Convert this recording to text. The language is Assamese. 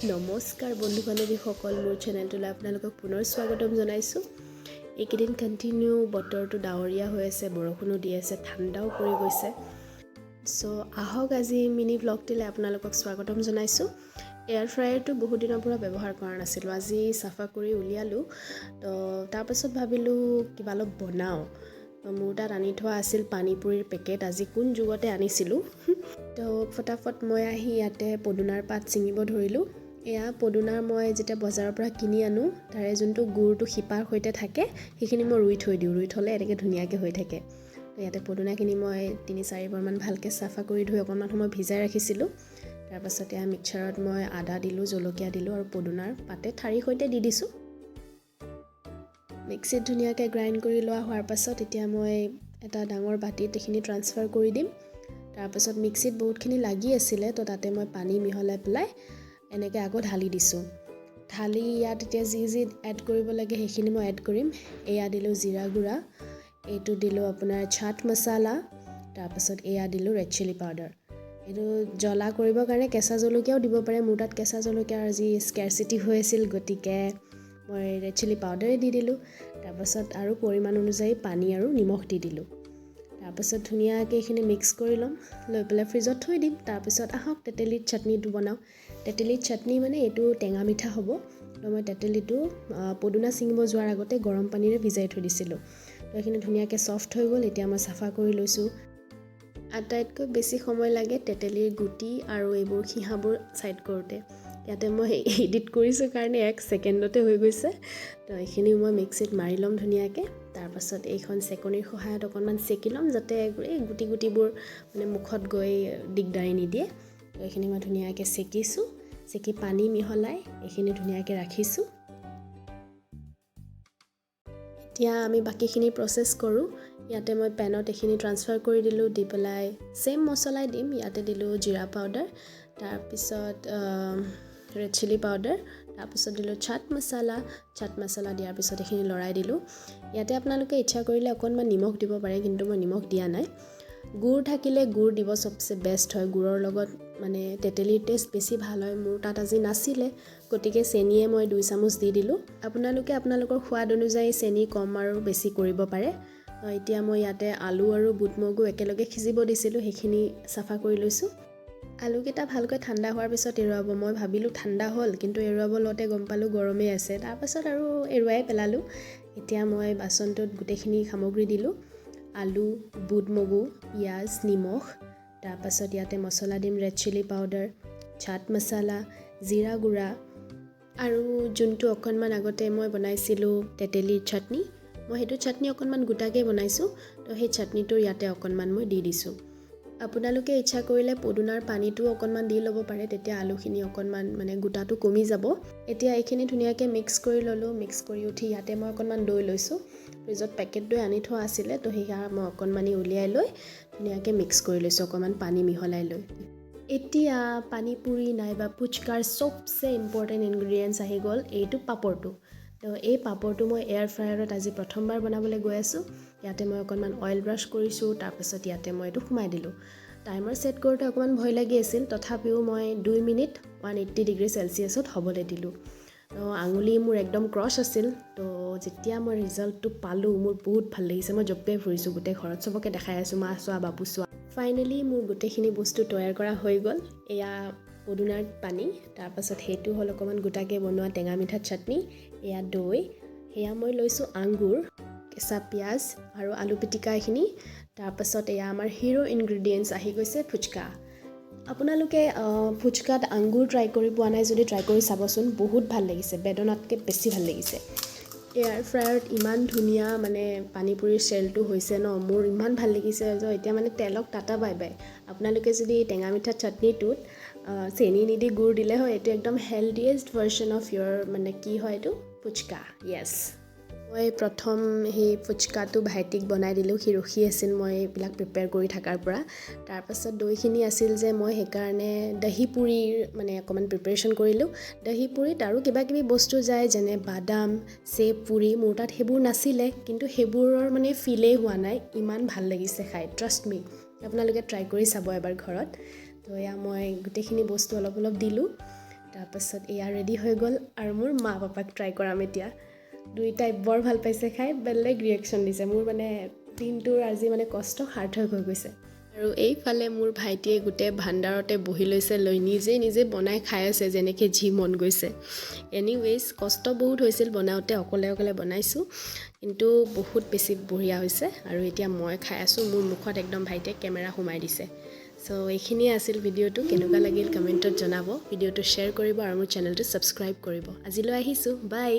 নমস্কাৰ বন্ধু বান্ধৱীসকল, মোৰ চেনেলটোলৈ আপোনালোকক পুনৰ স্বাগতম জনাইছোঁ। এইকেইদিন কণ্টিনিউ বতৰটো ডাৱৰীয়া হৈ আছে, বৰষুণো দি আছে, ঠাণ্ডাও পৰি গৈছে। আহক আজি মিনি ব্লগটিলৈ আপোনালোকক স্বাগতম জনাইছোঁ। এয়াৰ ফ্ৰায়াৰটো বহুত দিনৰ পৰা ব্যৱহাৰ কৰা নাছিলোঁ, আজি চাফা কৰি উলিয়ালোঁ। তাৰপাছত ভাবিলোঁ কিবা অলপ বনাওঁ। মোৰ তাত আনি থোৱা আছিল পানীপুৰিৰ পেকেট, আজি কোন যুগতে আনিছিলোঁ। ফটাফট মই আহি ইয়াতে পদুনাৰ পাত ছিঙিব ধৰিলোঁ। এয়া পদুনাৰ মই যেতিয়া বজাৰৰ পৰা কিনি আনো, তাৰে যোনটো গুড়টো শিপাৰ সৈতে থাকে সেইখিনি মই ৰুই থৈ দিওঁ। ৰুই থ'লে এনেকৈ ধুনীয়াকৈ হৈ থাকে। ইয়াতে পদুনাখিনি মই ৩-৪ বাৰমান ভালকৈ চাফা কৰি ধুই অকণমান সময় ভিজাই ৰাখিছিলোঁ। তাৰপাছত এয়া মিক্সাৰত মই আদা দিলোঁ, জলকীয়া দিলোঁ আৰু পদুনাৰ পাতে ঠাৰিৰ সৈতে দি দিছোঁ। মিক্সিত ধুনীয়াকৈ গ্ৰাইণ্ড কৰি লোৱা হোৱাৰ পাছত এতিয়া মই এটা ডাঙৰ বাতিত এইখিনি ট্ৰান্সফাৰ কৰি দিম। তাৰপাছত মিক্সিত বহুতখিনি লাগি আছিলে, তাতে মই পানী মিহলাই পেলাই এনেকৈ আকৌ ঢালি দিছোঁ। ঢালি ইয়াত এতিয়া যি এড কৰিব লাগে সেইখিনি মই এড কৰিম। এয়া দিলোঁ জিৰা গুড়া, এইটো দিলোঁ আপোনাৰ চাট মছলা, তাৰপাছত এয়া দিলোঁ ৰেড চিলি পাউডাৰ। এইটো জ্বলা কৰিবৰ কাৰণে কেঁচা জলকীয়াও দিব পাৰে। মোৰ তাত কেঁচা জলকীয়াৰ আজি স্কেৰচিটি হৈ আছিল, গতিকে মই ৰেড চিলি পাউডাৰে দি দিলোঁ। তাৰপাছত আৰু পৰিমাণ অনুযায়ী পানী আৰু নিমখ দি দিলোঁ। তাৰপাছত ধুনীয়াকৈ এইখিনি মিক্স কৰি ল'ম, লৈ পেলাই ফ্ৰিজত থৈ দিম। তাৰপিছত আহক তেতেলীৰ চাটনিটো বনাওঁ। তেতেলীৰ চাটনি মানে এইটো টেঙা মিঠা হ'ব। মই তেতেলীটো পদুনা ছিঙিব যোৱাৰ আগতে গৰম পানীৰে ভিজাই থৈ দিছিলোঁ। এইখিনি ধুনীয়াকৈ ছফ্ট হৈ গ'ল। এতিয়া মই চাফা কৰি লৈছোঁ। আটাইতকৈ বেছি সময় লাগে তেতেলীৰ গুটি আৰু এইবোৰ সিহাবোৰ ছাইড কৰোঁতে। ইয়াতে মই এডিট কৰিছোঁ কাৰণে 1 ছেকেণ্ডতে হৈ গৈছে। এইখিনিও মই মিক্সিত মাৰি ল'ম ধুনীয়াকৈ। তাৰপাছত এইখন চেকনিৰ সহায়ত অকণমান চেকি ল'ম, যাতে এই গুটিবোৰ মানে মুখত গৈ দিগদাৰি নিদিয়ে। এইখিনি মই ধুনীয়াকৈ চেকিছোঁ, চেকি পানী মিহলাই এইখিনি ধুনীয়াকৈ ৰাখিছোঁ। এতিয়া আমি বাকীখিনি প্ৰচেছ কৰোঁ। ইয়াতে মই পেনত এইখিনি ট্ৰান্সফাৰ কৰি দিলোঁ, দি পেলাই ছেইম মছলাই দিম। ইয়াতে দিলোঁ জিৰা পাউডাৰ, তাৰপিছত ৰেড চিলি পাউডাৰ, তাৰপিছত দিলোঁ চাট মছলা দিয়াৰ পিছত এইখিনি লৰাই দিলোঁ। ইয়াতে আপোনালোকে ইচ্ছা কৰিলে অকণমান নিমখ দিব পাৰে, কিন্তু মই নিমখ দিয়া নাই। গুড় থাকিলে গুড় দিব, চবচে বেষ্ট হয়। গুড়ৰ লগত মানে তেতেলীৰ টেষ্ট বেছি ভাল হয়। মোৰ তাত আজি নাছিলে, গতিকে চেনিয়ে মই 2 চামুচ দি দিলোঁ। আপোনালোকে আপোনালোকৰ সোৱাদ অনুযায়ী চেনি কম আৰু বেছি কৰিব পাৰে। এতিয়া মই ইয়াতে আলু আৰু বুট মগু একেলগে সিজিব দিছিলোঁ, সেইখিনি চাফা কৰি লৈছোঁ। আলুকেইটা ভালকৈ ঠাণ্ডা হোৱাৰ পিছত এৰুৱাব। মই ভাবিলোঁ ঠাণ্ডা হ'ল, কিন্তু এৰুৱাব লওঁতে গম পালোঁ গৰমেই আছে। তাৰপাছত আৰু এৰুৱাই পেলালোঁ। এতিয়া মই বাচনটোত গোটেইখিনি সামগ্ৰী দিলোঁ। আলু, বুট মগু, পিঁয়াজ, নিমখ, তাৰপাছত ইয়াতে মছলা দিম ৰেড চিলি পাউডাৰ, চাট মছলা, জিৰা গুড়া আৰু যোনটো অকণমান আগতে মই বনাইছিলোঁ তেতেলীৰ চাটনি, মই সেইটো চাটনি অকণমান গোটাকৈ বনাইছোঁ। সেই চাটনিটোৰ ইয়াতে অকণমান মই দি দিছোঁ। আপোনালোকে ইচ্ছা কৰিলে পদুনাৰ পানীটো অকণমান দি ল'ব পাৰে, তেতিয়া আলুখিনি অকণমান মানে গোটাটো কমি যাব। এতিয়া এইখিনি ধুনীয়াকৈ মিক্স কৰি ল'লোঁ। মিক্স কৰি উঠি ইয়াতে মই অকণমান দৈ লৈছোঁ। ফ্ৰিজত পেকেট দৈ আনি থোৱা আছিলে, সেয়া মই অকণমানি উলিয়াই লৈ ধুনীয়াকৈ মিক্স কৰি লৈছোঁ, অকণমান পানী মিহলাই লৈ। এতিয়া পানীপুৰি নাইবা পুচকাৰ চবচে ইম্পৰ্টেণ্ট ইনগ্ৰিডিয়েণ্টছ আহি গ'ল, এইটো পাপৰটো। এই পাপৰটো মই এয়াৰ ফ্ৰায়াৰত আজি প্ৰথমবাৰ বনাবলৈ গৈ আছোঁ। ইয়াতে মই অকণমান অইল ব্ৰাছ কৰিছোঁ, তাৰপাছত ইয়াতে মই এইটো সোমাই দিলোঁ। টাইমাৰ ছেট কৰোঁতে অকণমান ভয় লাগি আছিল, তথাপিও মই 2 মিনিট 180 ডিগ্ৰী চেলচিয়াছত হ'বলৈ দিলোঁ। আঙুলি মোৰ একদম ক্ৰছ আছিল। যেতিয়া মই ৰিজাল্টটো পালোঁ, মোৰ বহুত ভাল লাগিছে। মই জপিয়াই ফুৰিছোঁ গোটেই ঘৰত, চবকে দেখাই আছোঁ, মা চোৱা, বাবু চোৱা। ফাইনেলি মোৰ গোটেইখিনি বস্তু তৈয়াৰ কৰা হৈ গ'ল। এয়া পদুনাৰ পানী, তাৰপাছত সেইটো হ'ল অকণমান গোটাকৈ বনোৱা টেঙা মিঠা চাটনি, এয়া দৈ, সেয়া মই লৈছোঁ আঙুৰ, কেঁচা পিঁয়াজ আৰু আলু পিটিকা এইখিনি। তাৰপাছত এয়া আমাৰ হিৰো ইনগ্ৰিডিয়েণ্টছ আহি গৈছে ফুচকা। আপোনালোকে ফুচকাত আঙুৰ ট্ৰাই কৰি পোৱা নাই যদি ট্ৰাই কৰি চাবচোন, বহুত ভাল লাগিছে, বেদনাতকৈ বেছি ভাল লাগিছে। এয়াৰ ফ্ৰায়াৰত ইমান ধুনীয়া মানে পানীপুৰিৰ চেলটো হৈছে ন, মোৰ ইমান ভাল লাগিছে। এতিয়া মানে তেলক টাটা বাই বাই। আপোনালোকে যদি টেঙা মিঠা চাটনিটোত চেনি নিদি গুড় দিলে হয়, এইটো একদম হেল্ডিয়েষ্ট ভাৰ্চন অফ মানে কি হয় এইটো পুচকা। য়েছ, মই প্ৰথম সেই ফুচকাটো ভাইটিক বনাই দিলোঁ। সি ৰখি আছিল মই এইবিলাক প্ৰিপেয়াৰ কৰি থকাৰ পৰা। তাৰপাছত দৈখিনি আছিল যে, মই সেইকাৰণে দহি পুৰিৰ মানে অকণমান প্ৰিপেৰেশ্যন কৰিলোঁ। দহি পুৰিত আৰু কিবাকিবি বস্তু যায়, যেনে বাদাম, চেপ পুৰি। মোৰ তাত সেইবোৰ নাছিলে, কিন্তু সেইবোৰৰ মানে ফিলেই হোৱা নাই। ইমান ভাল লাগিছে খাই, ট্ৰাষ্ট মি। আপোনালোকে ট্ৰাই কৰি চাব এবাৰ ঘৰত। এয়া মই গোটেইখিনি বস্তু অলপ অলপ দিলোঁ। তাৰপাছত এয়া ৰেডি হৈ গ'ল আৰু মোৰ মা পাপাক ট্ৰাই কৰাম এতিয়া দুইটাই বৰ ভাল পাইছে খাই বেলেগ ৰিয়েকশ্যন দিছে মোৰ মানে দিনটোৰ আজি মানে কষ্ট সাৰ্থক হৈ গৈছে আৰু এইফালে মোৰ ভাইটিয়ে গোটেই ভাণ্ডাৰতে বহি লৈছে লৈ নিজে বনাই খাই আছে যেনেকৈ যি মন গৈছে এনিৱেইজ কষ্ট বহুত হৈছিল বনাওঁতে অকলে বনাইছোঁ কিন্তু বহুত বেছি বঢ়িয়া হৈছে আৰু এতিয়া মই খাই আছোঁ মোৰ মুখত একদম ভাইটিয়ে কেমেৰা সোমাই দিছে চ' এইখিনিয়ে আছিল ভিডিঅ'টো কেনেকুৱা লাগিল কমেণ্টত জনাব ভিডিঅ'টো শ্বেয়াৰ কৰিব আৰু মোৰ চেনেলটো ছাবস্ক্ৰাইব কৰিব আজিলৈ আহিছোঁ বাই